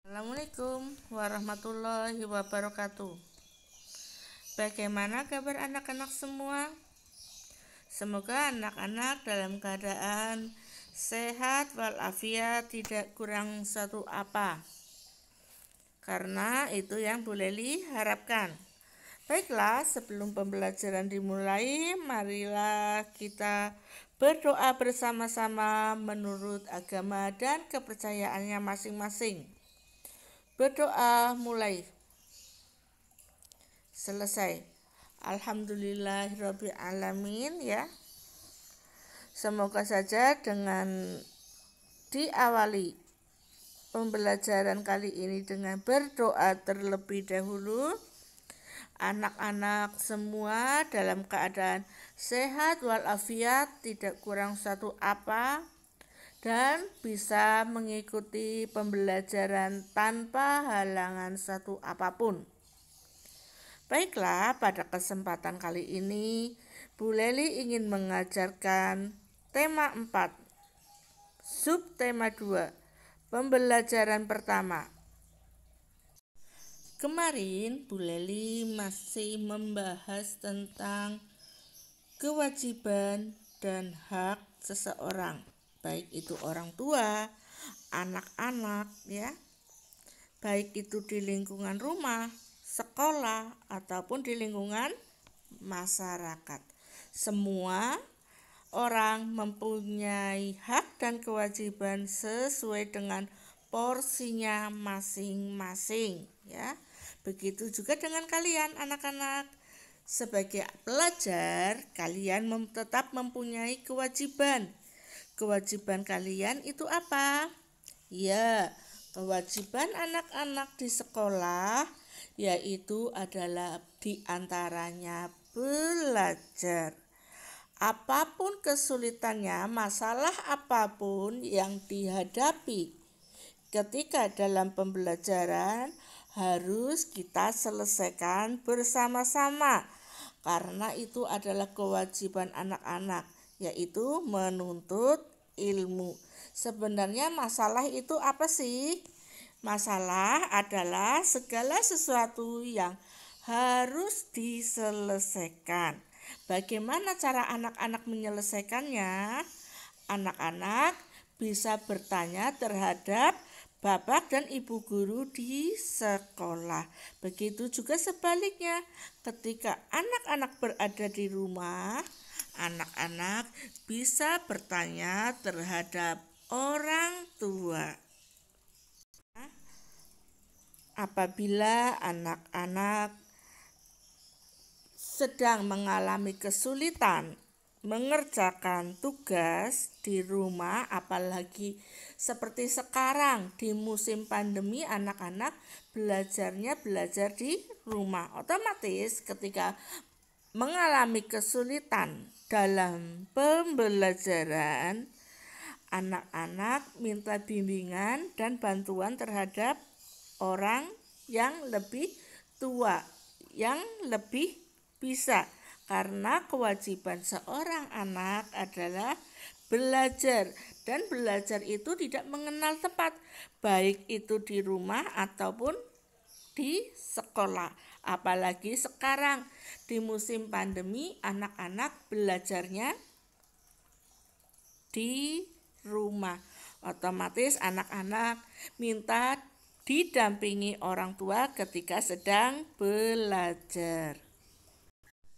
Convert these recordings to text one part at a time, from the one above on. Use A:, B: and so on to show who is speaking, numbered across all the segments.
A: Assalamualaikum warahmatullahi wabarakatuh. Bagaimana kabar anak-anak semua? Semoga anak-anak dalam keadaan sehat walafiat, tidak kurang satu apa. Karena itu yang Bu Leli harapkan. Baiklah, sebelum pembelajaran dimulai, marilah kita berdoa bersama-sama menurut agama dan kepercayaannya masing-masing. Berdoa mulai. Selesai. Alhamdulillahirabbil alamin ya. Semoga saja dengan diawali pembelajaran kali ini dengan berdoa terlebih dahulu, anak-anak semua dalam keadaan sehat walafiat, tidak kurang satu apa, dan bisa mengikuti pembelajaran tanpa halangan satu apapun. Baiklah, pada kesempatan kali ini Bu Leli ingin mengajarkan tema 4, subtema 2, pembelajaran pertama. Kemarin Bu Leli masih membahas tentang kewajiban dan hak seseorang, baik itu orang tua, anak-anak ya, baik itu di lingkungan rumah, sekolah, ataupun di lingkungan masyarakat. Semua orang mempunyai hak dan kewajiban sesuai dengan porsinya masing-masing ya. Begitu juga dengan kalian anak-anak. Sebagai pelajar, kalian tetap mempunyai kewajiban. Kewajiban kalian itu apa? Ya, kewajiban anak-anak di sekolah yaitu adalah diantaranya belajar. Apapun kesulitannya, masalah apapun yang dihadapi ketika dalam pembelajaran harus kita selesaikan bersama-sama, karena itu adalah kewajiban anak-anak, yaitu menuntut ilmu. Sebenarnya masalah itu apa sih? Masalah adalah segala sesuatu yang harus diselesaikan. Bagaimana cara anak-anak menyelesaikannya? Anak-anak bisa bertanya terhadap bapak dan ibu guru di sekolah. Begitu juga sebaliknya, ketika anak-anak berada di rumah, anak-anak bisa bertanya terhadap orang tua. Apabila anak-anak sedang mengalami kesulitan mengerjakan tugas di rumah, apalagi seperti sekarang di musim pandemi, anak-anak belajar di rumah. Otomatis ketika mengalami kesulitan dalam pembelajaran, anak-anak minta bimbingan dan bantuan terhadap orang yang lebih tua, yang lebih bisa, karena kewajiban seorang anak adalah belajar, dan belajar itu tidak mengenal tempat, baik itu di rumah ataupun di sekolah. Apalagi sekarang di musim pandemi, anak-anak belajarnya di rumah. Otomatis anak-anak minta didampingi orang tua ketika sedang belajar.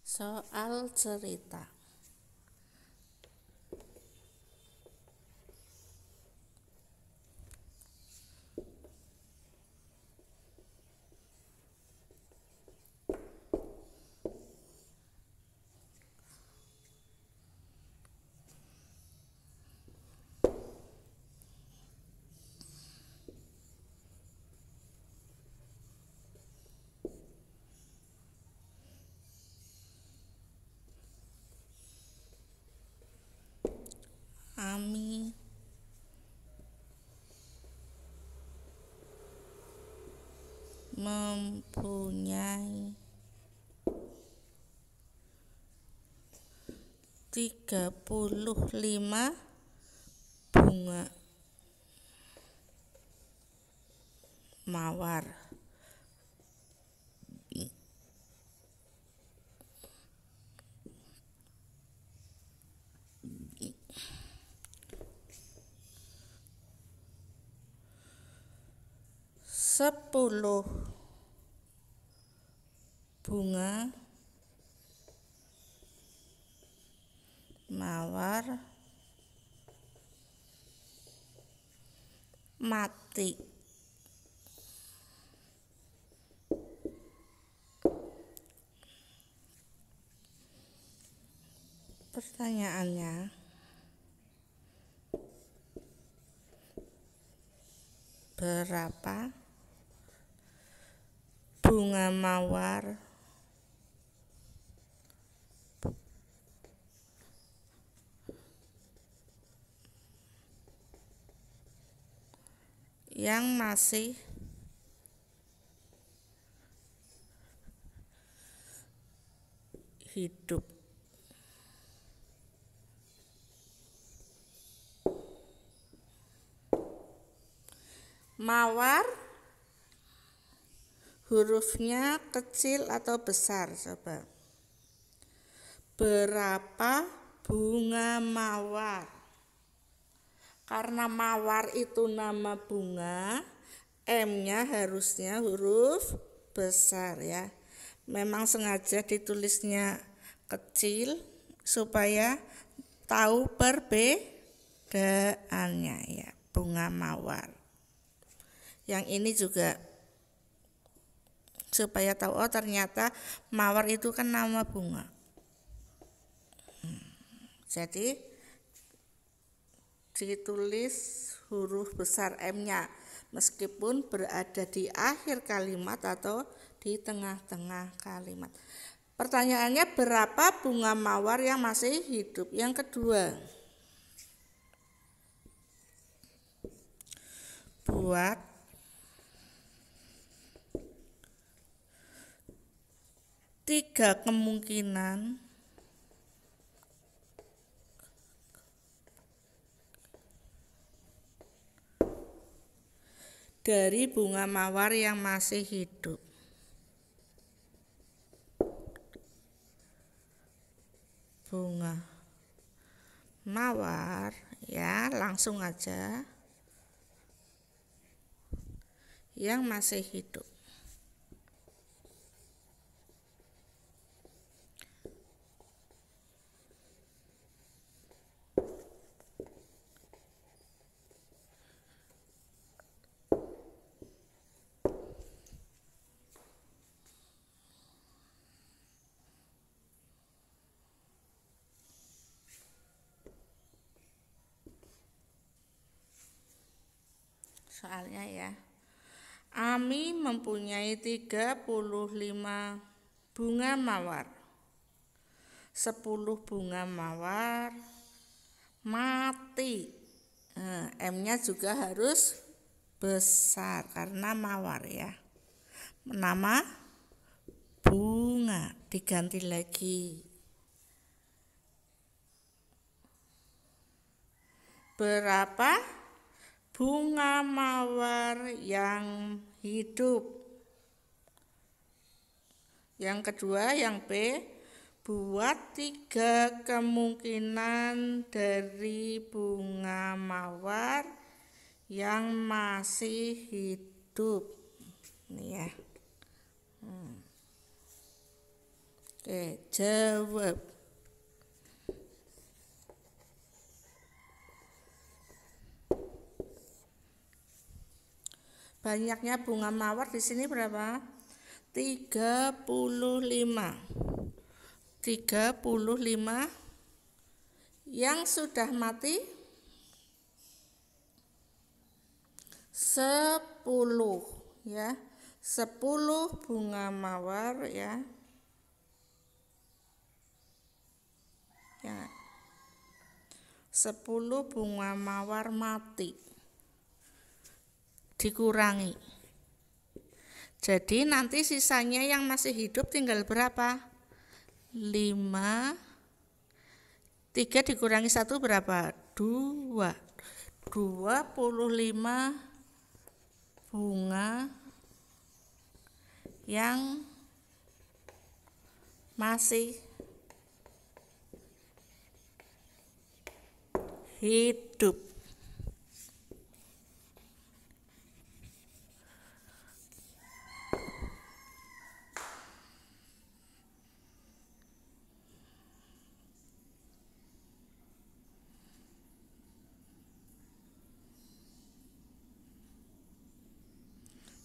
A: Soal cerita. Ami mempunyai 35 bunga. mawar. Sepuluh bunga mawar mati. Pertanyaannya, berapa bunga mawar yang masih hidup? Mawar hurufnya kecil atau besar? Coba. Berapa bunga mawar? Karena mawar itu nama bunga, M-nya harusnya huruf besar ya. Memang sengaja ditulisnya kecil supaya tahu perbedaannya ya, bunga mawar. Yang ini juga supaya tahu, oh ternyata mawar itu kan nama bunga. Jadi ditulis huruf besar M-nya meskipun berada di akhir kalimat atau di tengah-tengah kalimat. Pertanyaannya, berapa bunga mawar yang masih hidup? Yang kedua, buat tiga kemungkinan dari bunga mawar yang masih hidup. Bunga mawar ya, langsung aja yang masih hidup. Soalnya ya, Ami mempunyai 35 bunga mawar. 10 bunga mawar mati. M-nya juga harus besar karena mawar ya. Nama bunga diganti lagi. Berapa bunga mawar yang hidup? Yang kedua, yang B, buat 3 kemungkinan dari bunga mawar yang masih hidup. Ini ya. Oke, jawab. Banyaknya bunga mawar di sini berapa? 35. 35 yang sudah mati 10 ya. 10 bunga mawar ya. Ya. 10 bunga mawar mati. Dikurangi. Jadi nanti sisanya yang masih hidup tinggal berapa? 5. 3 dikurangi 1 berapa? 2. 25 bunga yang masih hidup.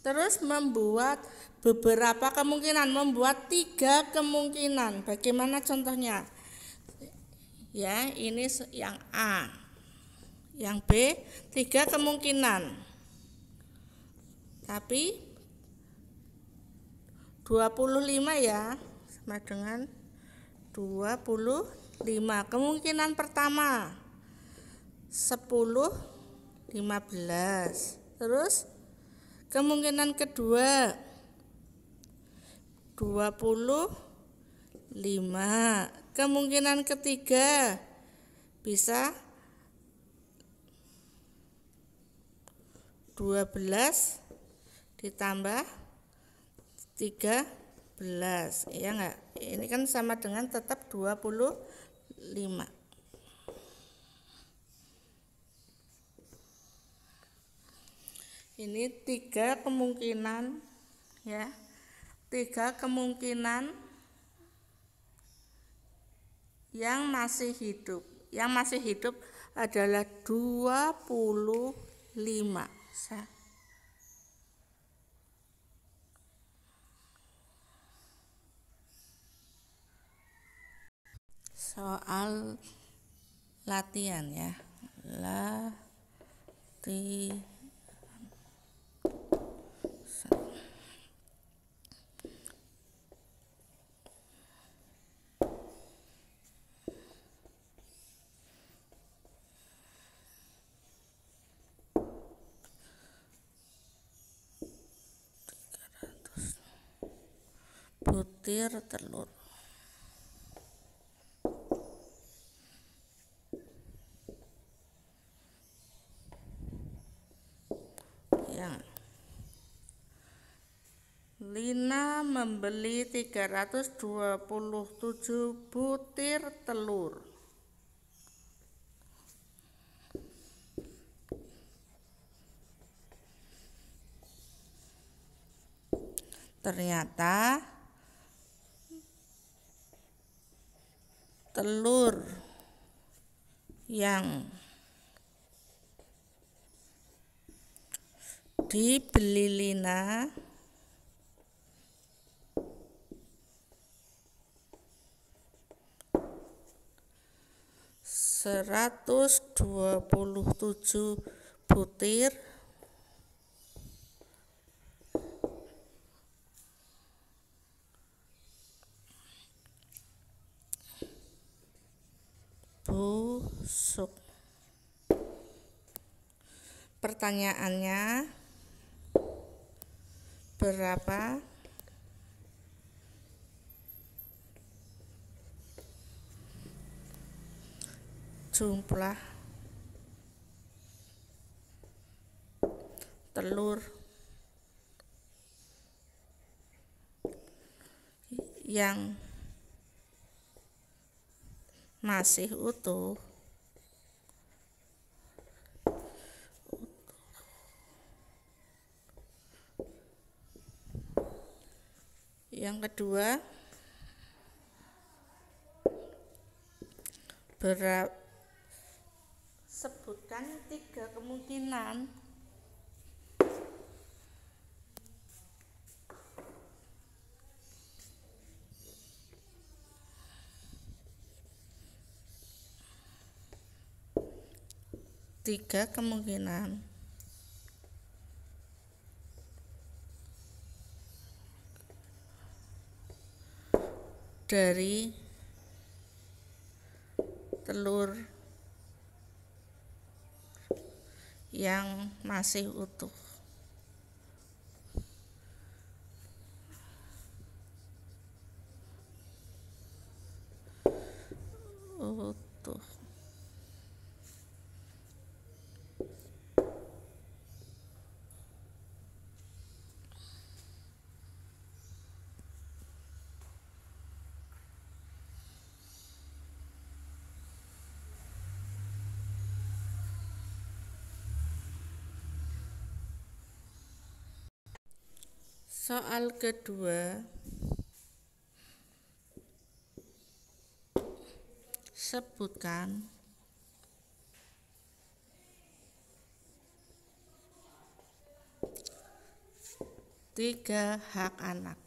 A: Terus membuat beberapa kemungkinan, membuat 3 kemungkinan. Bagaimana contohnya? Ya, ini yang A. Yang B, 3 kemungkinan. Tapi 25 ya, sama dengan 25. Kemungkinan pertama 10, 15. Terus kemungkinan kedua 25. Kemungkinan ketiga bisa 12 ditambah 13. Ya enggak? Ini kan sama dengan tetap 25. Ini 3 kemungkinan ya. 3 kemungkinan yang masih hidup. Yang masih hidup adalah 25. Soal latihan ya. Latihan. Butir telur. Ya. Lina membeli 327 butir telur. Ternyata telur yang dibeli Lina seratus 127 butir busuk. Pertanyaannya, berapa jumlah telur yang masih utuh? Yang kedua, sebutkan 3 kemungkinan dari telur yang masih utuh. Soal kedua, sebutkan 3 hak anak.